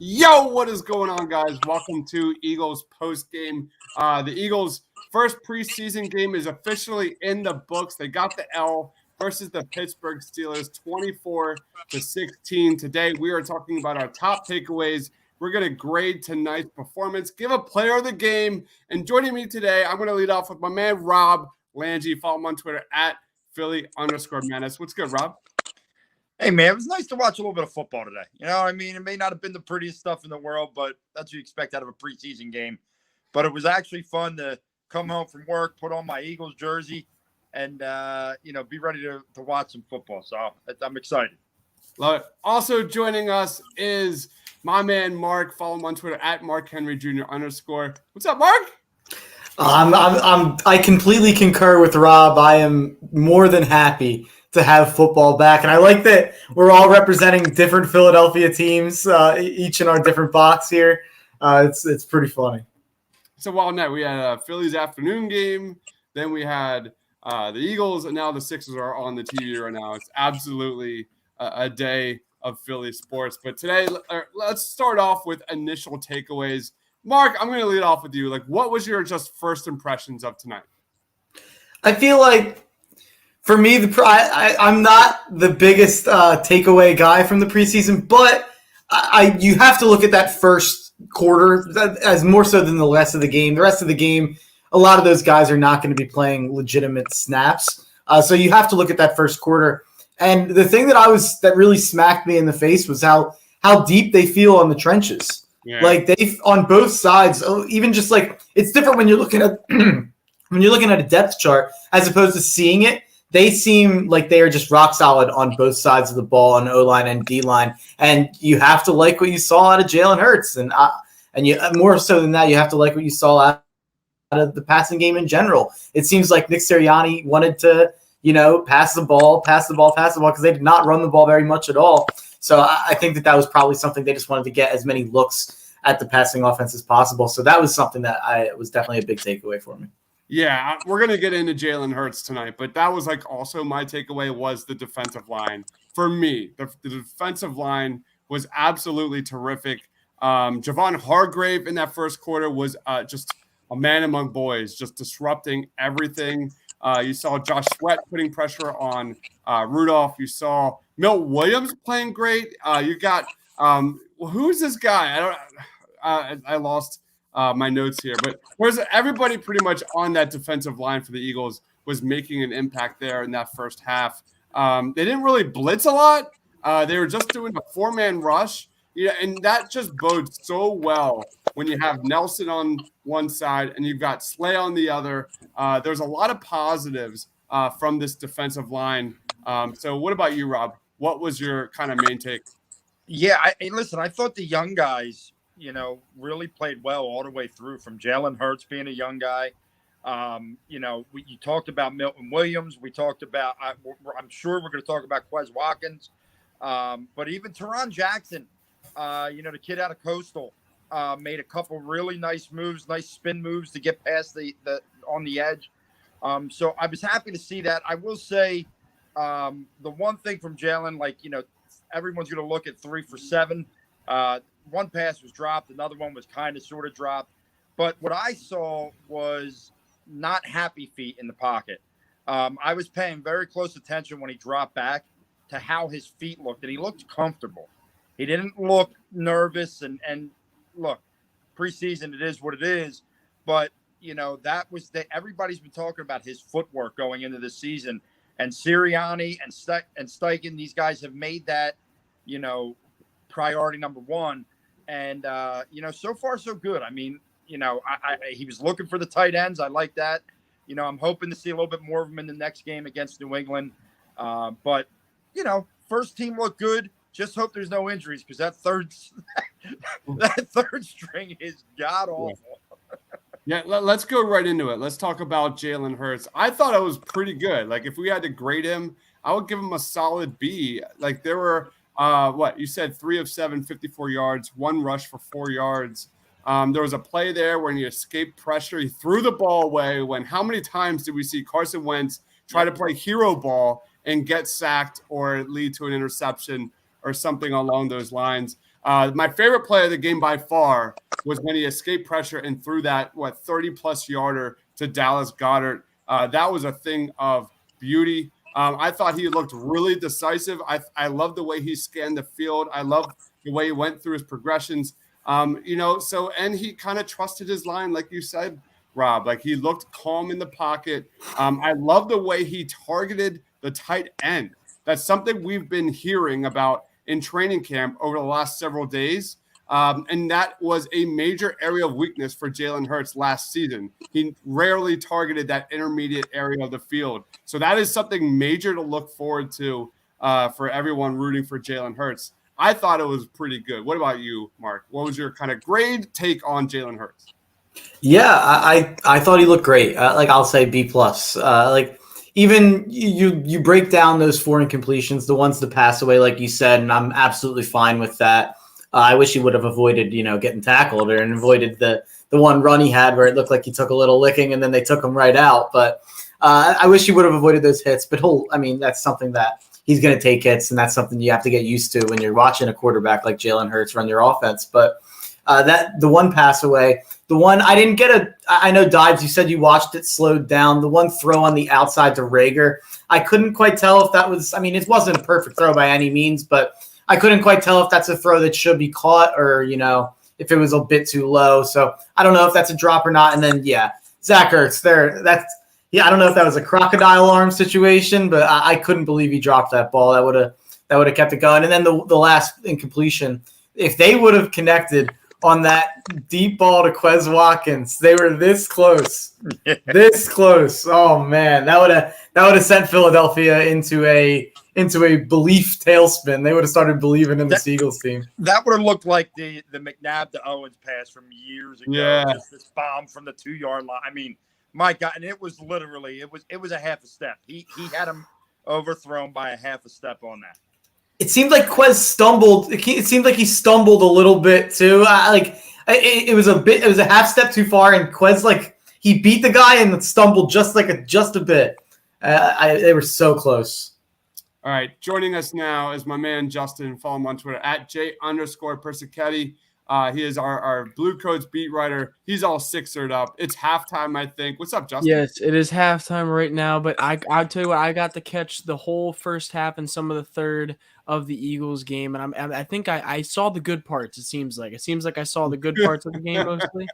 Yo, what is going on, guys? Welcome to Eagles post game. The Eagles' first preseason game is officially in the books. They got the L versus the Pittsburgh Steelers, 24-16. Today, we are talking about our top takeaways. We're going to grade tonight's performance, give a player of the game, and joining me today, I'm going to lead off with my man Rob Lange. Follow him on Twitter at Philly_Menace. What's good, Rob? Hey, man, it was nice to watch a little bit of football today. You know, I mean, it may not have been the prettiest stuff in the world, but that's what you expect out of a preseason game. But it was actually fun to come home from work, put on my Eagles jersey, and, be ready to watch some football. So I'm excited. Love it. Also joining us is my man Mark. Follow him on Twitter at MarkHenryJr_. What's up, Mark? I completely concur with Rob. I am more than happy to have football back, and I like that we're all representing different Philadelphia teams, each in our different box here. It's pretty funny. So wild night. We had a Phillies afternoon game, then we had the Eagles, and now the Sixers are on the TV right now. It's absolutely a day of Philly sports. But today, let's start off with initial takeaways. Mark, I'm going to lead off with you. Like, what was your just first impressions of tonight? I feel like, for me, I'm not the biggest takeaway guy from the preseason, but you have to look at that first quarter as more so than the rest of the game. The rest of the game, a lot of those guys are not going to be playing legitimate snaps. So you have to look at that first quarter. And the thing that really smacked me in the face was how deep they feel on the trenches. Yeah. Like they on both sides, even just like it's different when you're looking at a depth chart as opposed to seeing it. They seem like they are just rock solid on both sides of the ball, on O-line and D-line. And you have to like what you saw out of Jalen Hurts. And you more so than that, you have to like what you saw out of the passing game in general. It seems like Nick Sirianni wanted to, pass the ball because they did not run the ball very much at all. So I think that was probably something they just wanted to get as many looks at the passing offense as possible. So that was something that was definitely a big takeaway for me. Yeah, we're going to get into Jalen Hurts tonight, but that was also my takeaway was the defensive line. For me, the defensive line was absolutely terrific. Javon Hargrave in that first quarter was just a man among boys, just disrupting everything. You saw Josh Sweat putting pressure on Rudolph. You saw Milt Williams playing great. You got who's this guy? I lost my notes here, but whereas everybody pretty much on that defensive line for the Eagles was making an impact there in that first half. They didn't really blitz a lot. They were just doing a 4-man rush. Yeah, and that just bodes so well when you have Nelson on one side and you've got Slay on the other. There's a lot of positives from this defensive line. So what about you, Rob? What was your kind of main take? Yeah, listen, I thought the young guys, really played well all the way through, from Jalen Hurts being a young guy. You talked about Milton Williams. We talked about, I'm sure we're going to talk about Quez Watkins. But even Teron Jackson, the kid out of Coastal, made a couple really nice moves, nice spin moves to get past the on the edge. So I was happy to see that. I will say the one thing from Jalen, everyone's going to look at 3 for 7. One pass was dropped. Another one was kind of sort of dropped. But what I saw was not happy feet in the pocket. I was paying very close attention when he dropped back to how his feet looked, and he looked comfortable. He didn't look nervous. And look, preseason, it is what it is. But, that was everybody's been talking about his footwork going into the season. And Sirianni and Steichen, these guys have made that, priority number one. And, so far, so good. I mean, he was looking for the tight ends. I like that. I'm hoping to see a little bit more of him in the next game against New England. But, first team looked good. Just hope there's no injuries, because that third string is god-awful. Yeah, let's go right into it. Let's talk about Jalen Hurts. I thought it was pretty good. Like, if we had to grade him, I would give him a solid B. Like, there were you said 3 of 7, 54 yards, 1 rush for 4 yards. There was a play there when he escaped pressure. He threw the ball away. How many times did we see Carson Wentz try to play hero ball and get sacked or lead to an interception? or something along those lines. My favorite play of the game by far was when he escaped pressure and threw that 30-plus yarder to Dallas Goedert. That was a thing of beauty. I thought he looked really decisive. I love the way he scanned the field. I love the way he went through his progressions. And he kind of trusted his line, like you said, Rob. Like, he looked calm in the pocket. I love the way he targeted the tight end. That's something we've been hearing about in training camp over the last several days. And that was a major area of weakness for Jalen Hurts last season. He rarely targeted that intermediate area of the field. So that is something major to look forward to for everyone rooting for Jalen Hurts. I thought it was pretty good. What about you, Mark? What was your kind of grade take on Jalen Hurts? Yeah, I thought he looked great. I'll say B plus. Even you break down those 4 incompletions, the ones that pass away, like you said, and I'm absolutely fine with that. I wish he would have avoided, getting tackled and avoided the one run he had where it looked like he took a little licking and then they took him right out. But I wish he would have avoided those hits. But that's something that he's going to take hits, and that's something you have to get used to when you're watching a quarterback like Jalen Hurts run your offense. But the one pass away, the one I didn't get I know Dives, you said you watched it slowed down. The one throw on the outside to Rager, I couldn't quite tell if that was, it wasn't a perfect throw by any means, but I couldn't quite tell if that's a throw that should be caught or, if it was a bit too low. So I don't know if that's a drop or not. And then, Zach Ertz there. I don't know if that was a crocodile arm situation, but I couldn't believe he dropped that ball. That would have kept it going. And then the last incompletion, if they would have connected on that deep ball to Quez Watkins, they were this close. This close. Oh man, that would have sent Philadelphia into a belief tailspin. They would have started believing in the Eagles team. That would have looked like the McNabb to Owens pass from years ago. Yeah. Just this bomb from the 2-yard line. My God, and it was literally it was a half a step. He had him overthrown by a half a step on that. It seemed like Quez stumbled. It seemed like he stumbled a little bit too. It was a half step too far, and Quez he beat the guy and stumbled just a bit. They were so close. All right, joining us now is my man Justin. Follow him on Twitter at @J_Persichetti. He is our Blue Coats beat writer. He's all Sixered up. It's halftime, I think. What's up, Justin? Yes, it is halftime right now, but I'll tell you what, I got to catch the whole first half and some of the third of the Eagles game, and I think I saw the good parts. It seems like I saw the good parts of the game mostly,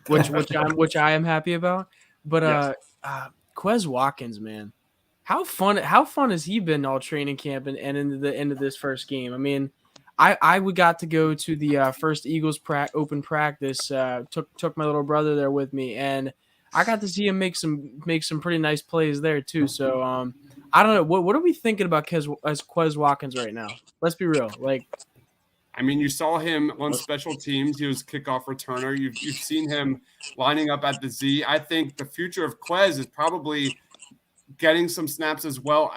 which I am happy about. But Quez Watkins, man, how fun has he been all training camp and into the end of this first game? I got to go to the first Eagles open practice. Took my little brother there with me, and I got to see him make some pretty nice plays there too. So I don't know, what are we thinking about Quez Watkins right now? Let's be real. You saw him on special teams. He was kickoff returner. You've seen him lining up at the Z. I think the future of Quez is probably getting some snaps as well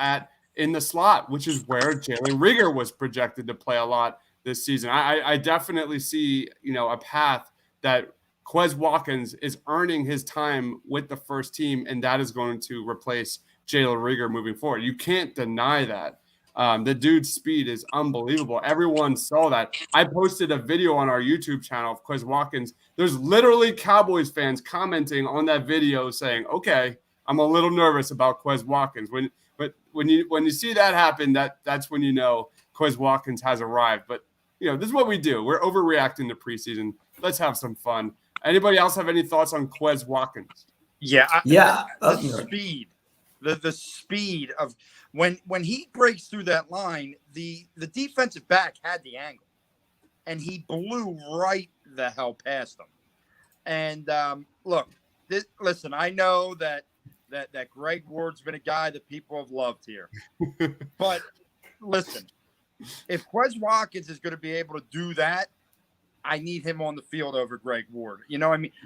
in the slot, which is where Jalen Reagor was projected to play a lot this season. I definitely see, a path that Quez Watkins is earning his time with the first team, and that is going to replace Jalen Reagor moving forward. You can't deny that. The dude's speed is unbelievable. Everyone saw that. I posted a video on our YouTube channel of Quez Watkins. There's literally Cowboys fans commenting on that video saying, okay, I'm a little nervous about Quez Watkins. When you see that happen, that's when you know Quez Watkins has arrived. But this is what we do. We're overreacting to preseason. Let's have some fun. Anybody else have any thoughts on Quez Watkins? The speed, the speed of when he breaks through that line, the defensive back had the angle, and he blew right the hell past him. And listen, I know that Greg Ward's been a guy that people have loved here. But listen, if Quez Watkins is going to be able to do that, I need him on the field over Greg Ward.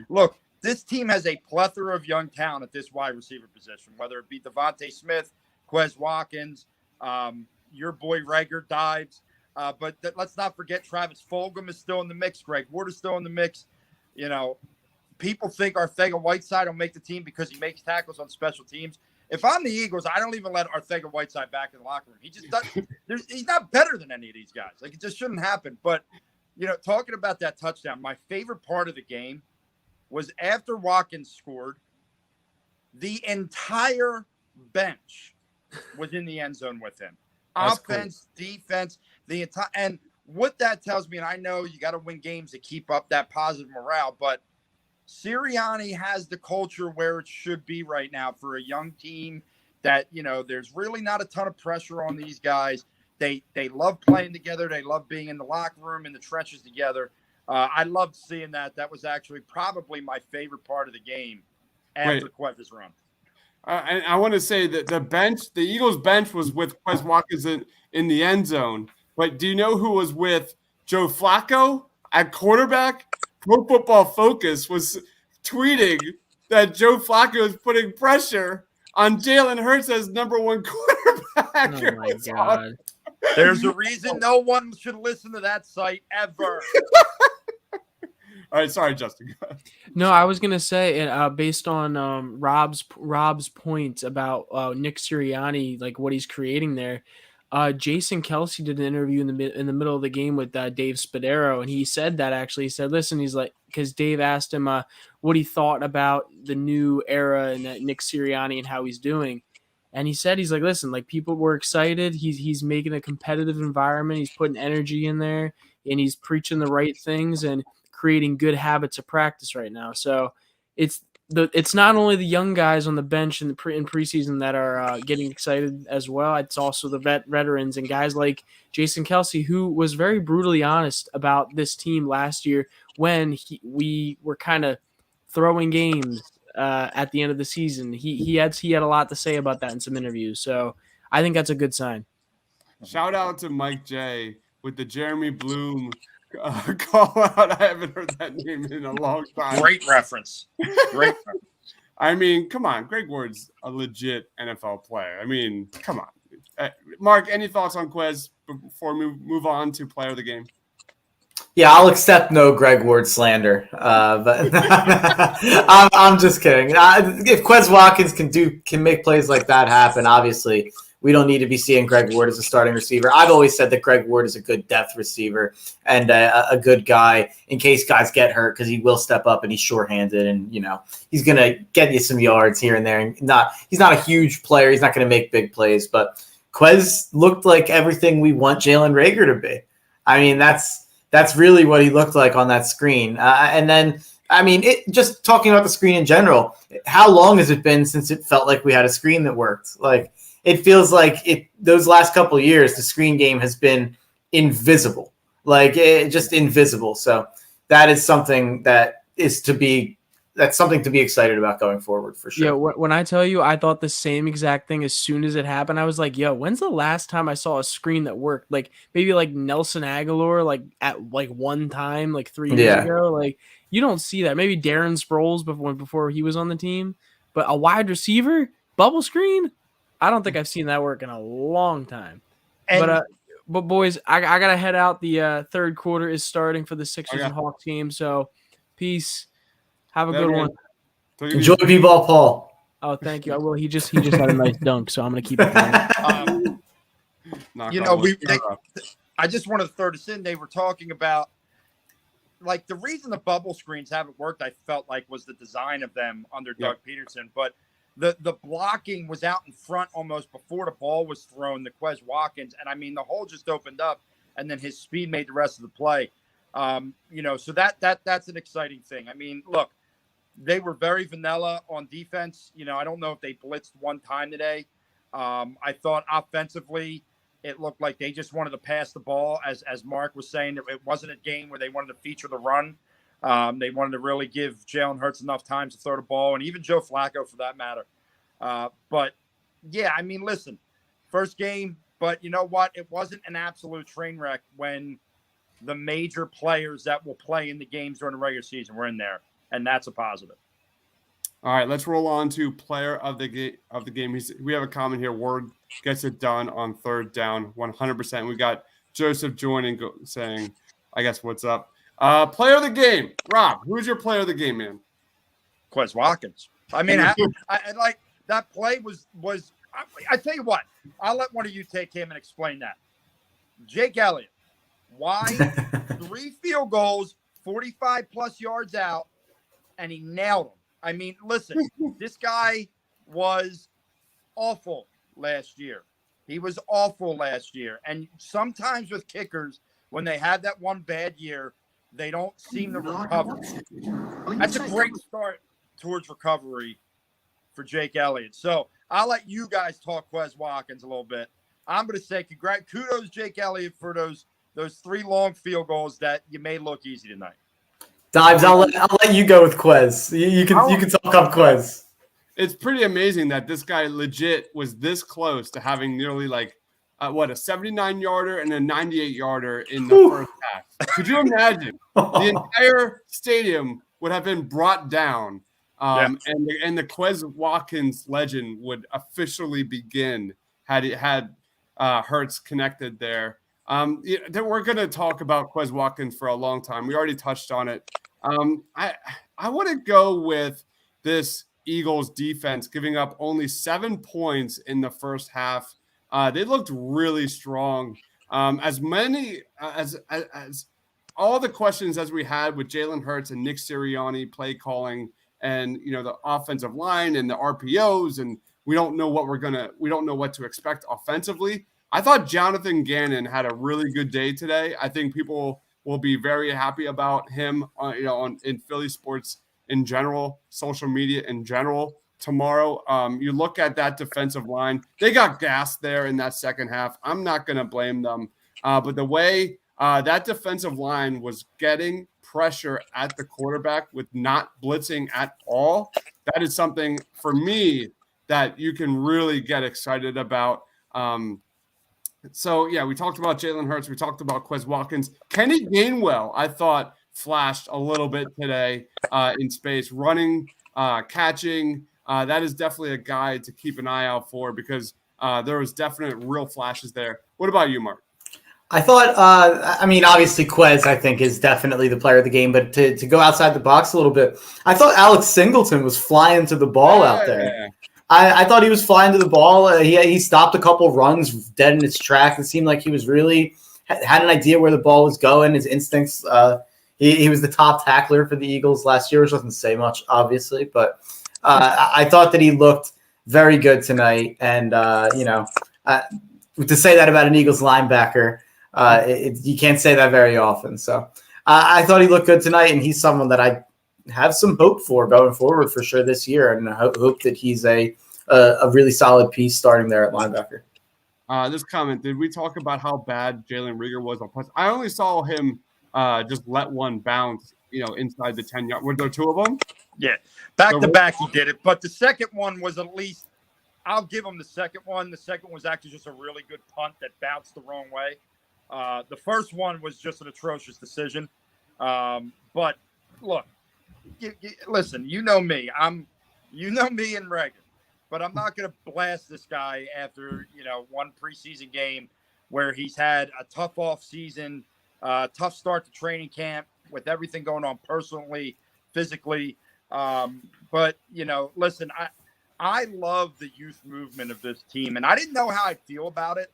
Look, this team has a plethora of young talent at this wide receiver position, whether it be Devontae Smith, Quez Watkins, your boy Reagor dives. But let's not forget Travis Fulgham is still in the mix. Greg Ward is still in the mix. People think Arthega-Whiteside will make the team because he makes tackles on special teams. If I'm the Eagles, I don't even let Arcega-Whiteside back in the locker room. He just doesn't. He's not better than any of these guys. Like, it just shouldn't happen. But, talking about that touchdown, my favorite part of the game was after Watkins scored, the entire bench was in the end zone with him. That's Offense, defense, the entire – and what that tells me, and I know you got to win games to keep up that positive morale, but Sirianni has the culture where it should be right now for a young team that, there's really not a ton of pressure on these guys. They love playing together. They love being in the locker room, in the trenches together. I loved seeing that. That was actually probably my favorite part of the game after Quez's run. And I want to say that the Eagles bench was with Quez Watkins in the end zone. But do you know who was with Joe Flacco at quarterback? Pro Football Focus was tweeting that Joe Flacco is putting pressure on Jalen Hurts as number one quarterback. Oh my God. There's a reason no one should listen to that site ever. All right, sorry, Justin. No, I was gonna say, based on Rob's point about Nick Sirianni, like what he's creating there. Jason Kelsey did an interview in the middle of the game with Dave Spadaro, and he said that actually. He said, "Listen," he's like, because Dave asked him what he thought about the new era and Nick Sirianni and how he's doing, and he said, he's like, "Listen, like people were excited. He's making a competitive environment. He's putting energy in there, and he's preaching the right things and creating good habits of practice right now." So it's not only the young guys on the bench in preseason that are getting excited as well. It's also the veterans and guys like Jason Kelsey, who was very brutally honest about this team last year when we were kind of throwing games at the end of the season. He had a lot to say about that in some interviews. So I think that's a good sign. Shout out to Mike J with the Jeremy Bloom call out. I haven't heard that name in a long time. Great reference. I mean, come on. Greg Ward's a legit NFL player. I mean, come on. Mark, any thoughts on Quez before we move on to player of the game? Yeah, I'll accept no Greg Ward slander, but I'm just kidding. If Quez Watkins can make plays like that happen, obviously we don't need to be seeing Greg Ward as a starting receiver. I've always said that Greg Ward is a good depth receiver and a good guy in case guys get hurt, because he will step up and he's shorthanded and, he's going to get you some yards here and there. And he's not a huge player. He's not going to make big plays, but Quez looked like everything we want Jalen Reagor to be. I mean, that's really what he looked like on that screen. And then, I mean, just talking about the screen in general, how long has it been since it felt like we had a screen that worked? Like, it feels like those last couple of years, the screen game has been invisible, just invisible. So that is something that's something to be excited about going forward for sure. Yeah, when I tell you, I thought the same exact thing as soon as it happened. I was like, yo, when's the last time I saw a screen that worked? Like maybe like Nelson Aguilar, at one time, 3 years ago. Like you don't see that. Maybe Darren Sproles before he was on the team, but a wide receiver bubble screen, I don't think I've seen that work in a long time. And, but boys, I gotta head out. The third quarter is starting for the Sixers and Hawks game. So peace. Have a good one. Enjoy B-ball, Paul. Oh, thank you. I will. He just had a nice dunk, so I'm gonna keep it going. I just wanted to throw this in. They were talking about the reason the bubble screens haven't worked. I felt like was the design of them under Doug Peterson, but the blocking was out in front almost before the ball was thrown. The Quez Watkins, and I mean the hole just opened up, and then his speed made the rest of the play. So that's an exciting thing. I mean, look. They were very vanilla on defense. I don't know if they blitzed one time today. I thought offensively, it looked like they just wanted to pass the ball. As Mark was saying, it wasn't a game where they wanted to feature the run. They wanted to really give Jalen Hurts enough time to throw the ball, and even Joe Flacco for that matter. But, yeah, I mean, listen, first game, but you know what? It wasn't an absolute train wreck when the major players that will play in the games during the regular season were in there. And that's a positive. All right, let's roll on to player of the game. We have a comment here. Ward gets it done on third down, 100%. We got Joseph joining, saying, I guess, what's up? Player of the game. Rob, who's your player of the game, man? Quez Watkins. I mean, that play was I tell you what, I'll let one of you take him and explain that. Jake Elliott, why 3 field goals, 45 plus yards out, and he nailed them. I mean, listen, this guy was awful last year. He was awful last year. And sometimes with kickers, when they have that one bad year, they don't seem to recover. That's a great start towards recovery for Jake Elliott. So I'll let you guys talk Quez Watkins a little bit. I'm going to say kudos Jake Elliott for those 3 long field goals that you made look easy tonight. Dives, I'll let you go with Quez. You can talk up Quez. It's pretty amazing that this guy legit was this close to having nearly like a 79-yarder and a 98-yarder in the first half. Could you imagine? The entire stadium would have been brought down, and the Quez Watkins legend would officially begin had it had Hurts connected there. We're going to talk about Quez Watkins for a long time. We already touched on it. I want to go with this Eagles defense giving up only 7 points in the first half. They looked really strong. As all the questions as we had with Jalen Hurts and Nick Sirianni play calling, and the offensive line and the RPOs, and we don't know what to expect offensively. I thought Jonathan Gannon had a really good day today. I think people will be very happy about him, in Philly sports in general, social media in general tomorrow. You look at that defensive line, they got gassed there in that second half. I'm not going to blame them. But the way that defensive line was getting pressure at the quarterback with not blitzing at all, that is something for me that you can really get excited about. So, we talked about Jalen Hurts. We talked about Quez Watkins. Kenny Gainwell, I thought, flashed a little bit today in space, running, catching. That is definitely a guy to keep an eye out for because there was definite real flashes there. What about you, Mark? I thought, obviously Quez, I think, is definitely the player of the game, but to go outside the box a little bit, I thought Alex Singleton was flying to the ball out there. I thought he was flying to the ball. He stopped a couple runs dead in its track. It seemed like he was really had an idea where the ball was going, his instincts. He was the top tackler for the Eagles last year, which doesn't say much, obviously, but I thought that he looked very good tonight. And, to say that about an Eagles linebacker, you can't say that very often. So I thought he looked good tonight, and he's someone that I have some hope for going forward for sure this year, and I hope that he's a really solid piece starting there at linebacker. This comment, did we talk about how bad Jalen Reagor was on punts? I only saw him just let one bounce, inside the 10-yard. Were there 2 of them? Yeah, back to back he did it. But the second one was at least, I'll give him the second one. The second was actually just a really good punt that bounced the wrong way. The first one was just an atrocious decision. But look, listen, you know me and Reagan, but I'm not going to blast this guy after, one preseason game where he's had a tough off season, tough start to training camp with everything going on personally, physically. But, listen, I love the youth movement of this team, and I didn't know how I'd feel about it,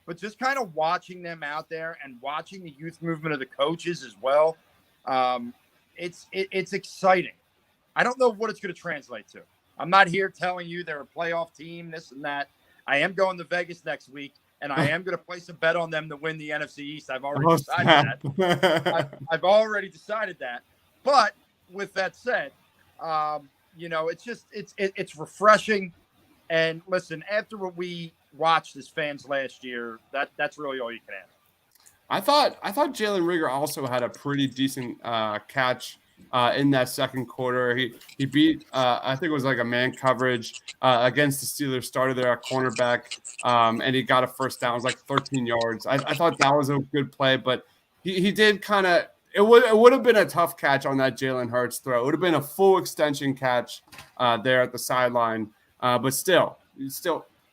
but just kind of watching them out there and watching the youth movement of the coaches as well. It's exciting. I don't know what it's going to translate to. I'm not here telling you they're a playoff team, this and that. I am going to Vegas next week, and I am going to place a bet on them to win the NFC East. I've already decided that. I've already decided that. But with that said, it's refreshing. And listen, after what we watched as fans last year, that's really all you can ask. I thought Jalen Reagor also had a pretty decent catch in that second quarter. He beat I think it was like a man coverage against the Steelers, started there at cornerback, and he got a first down. It was like 13 yards. I thought that was a good play, but he did kind of it would have been a tough catch on that Jalen Hurts throw. It would have been a full extension catch there at the sideline, but still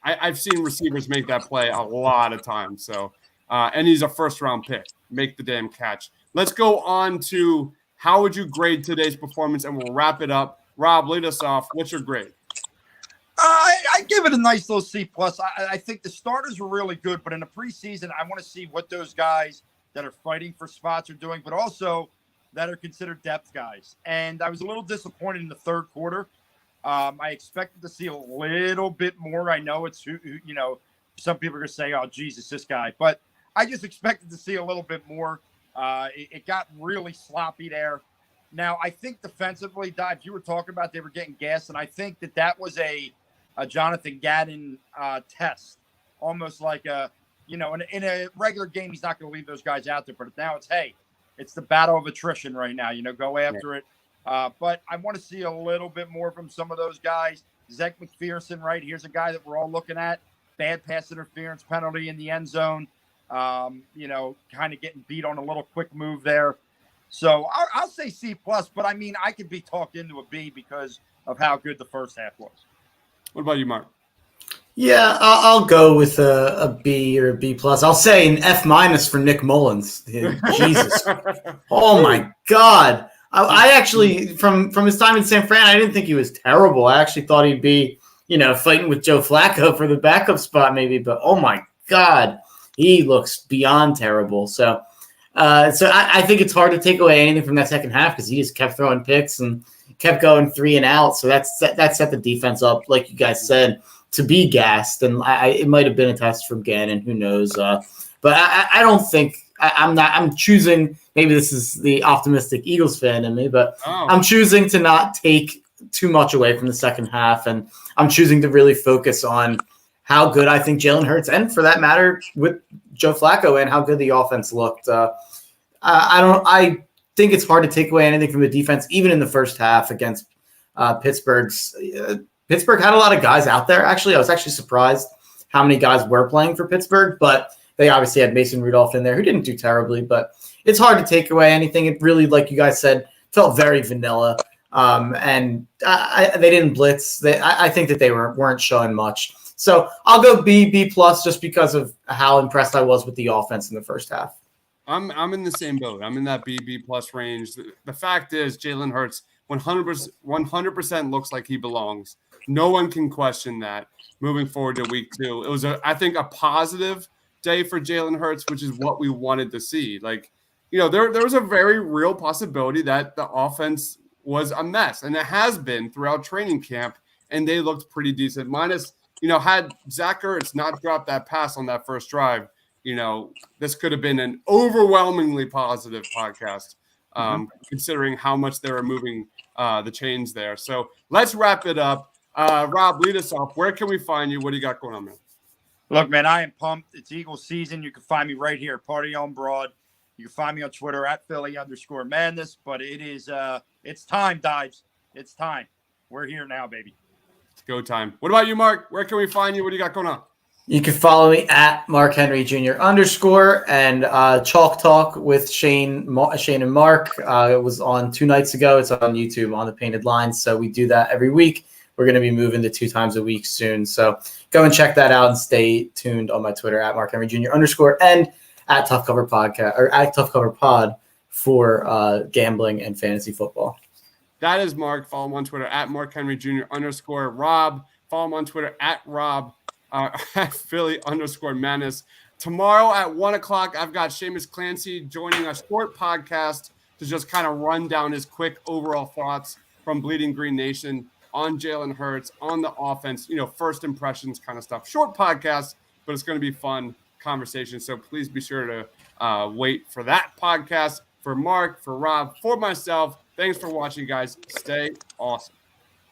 I've seen receivers make that play a lot of times. So and he's a first-round pick. Make the damn catch. Let's go on to how would you grade today's performance, and we'll wrap it up. Rob, lead us off. What's your grade? I give it a nice little C plus. I think the starters were really good, but in the preseason, I want to see what those guys that are fighting for spots are doing, but also that are considered depth guys. And I was a little disappointed in the third quarter. I expected to see a little bit more. I know it's, some people are going to say, oh, Jesus, this guy. But I just expected to see a little bit more. It got really sloppy there. Now, I think defensively, Dodge, you were talking about they were getting gas, and I think that was a Jonathan Gadden test, almost like in a regular game, he's not going to leave those guys out there. But now it's the battle of attrition right now. Go after it. But I want to see a little bit more from some of those guys. Zach McPherson, right? Here's a guy that we're all looking at. Bad pass interference penalty in the end zone. Kind of getting beat on a little quick move there. So I'll say C plus, but I mean, I could be talked into a B because of how good the first half was. What about you, Mark? Yeah, I'll go with a B or a B plus. I'll say an F minus for Nick Mullins. Jesus. Oh my God. I actually, from his time in San Fran, I didn't think he was terrible. I actually thought he'd be, fighting with Joe Flacco for the backup spot maybe, but oh my God, he looks beyond terrible. So I think it's hard to take away anything from that second half because he just kept throwing picks and kept going 3 and out. So that set the defense up, like you guys said, to be gassed. And it might have been a test from Gannon, who knows. But I don't think I'm choosing, maybe this is the optimistic Eagles fan in me, but I'm choosing to not take too much away from the second half. And I'm choosing to really focus on how good I think Jalen Hurts, and for that matter, with Joe Flacco, and how good the offense looked. I think it's hard to take away anything from the defense, even in the first half against Pittsburgh. Pittsburgh had a lot of guys out there. Actually, I was actually surprised how many guys were playing for Pittsburgh, but they obviously had Mason Rudolph in there, who didn't do terribly, but it's hard to take away anything. It really, like you guys said, felt very vanilla. And they didn't blitz. I think that they weren't showing much. So I'll go B plus just because of how impressed I was with the offense in the first half. I'm in the same boat. I'm in that B plus range. The fact is, Jalen Hurts 100% looks like he belongs. No one can question that moving forward to week 2. It was, I think, a positive day for Jalen Hurts, which is what we wanted to see. Like, there was a very real possibility that the offense was a mess, and it has been throughout training camp, and they looked pretty decent. Minus, had Zach Ertz not dropped that pass on that first drive, this could have been an overwhelmingly positive podcast, considering how much they were moving the chains there. So let's wrap it up. Rob, lead us off. Where can we find you? What do you got going on, man? Look, man, I am pumped. It's Eagles season. You can find me right here, Party on Broad. You can find me on Twitter at Philly_madness. But it is, it's time, Dives. It's time. We're here now, baby. It's go time. What about you, Mark? Where can we find you? What do you got going on? You can follow me at Mark Henry Jr. _ and Chalk Talk with Shane and Mark. It was on 2 nights ago. It's on YouTube on the Painted Lines. So we do that every week. We're going to be moving to 2 times a week soon. So go and check that out and stay tuned on my Twitter at Mark Henry Jr. _ and at Tough Cover Podcast or at Tough Cover Pod for gambling and fantasy football. That is Mark. Follow him on Twitter at Mark Henry Jr. _ Rob. Follow him on Twitter at Rob. At Philly _madness. Tomorrow at 1:00, I've got Seamus Clancy joining a short podcast to just kind of run down his quick overall thoughts from Bleeding Green Nation on Jalen Hurts, on the offense, first impressions kind of stuff. Short podcast, but it's going to be fun conversation. So please be sure to wait for that podcast. For Mark, for Rob, for myself, thanks for watching, guys. Stay awesome.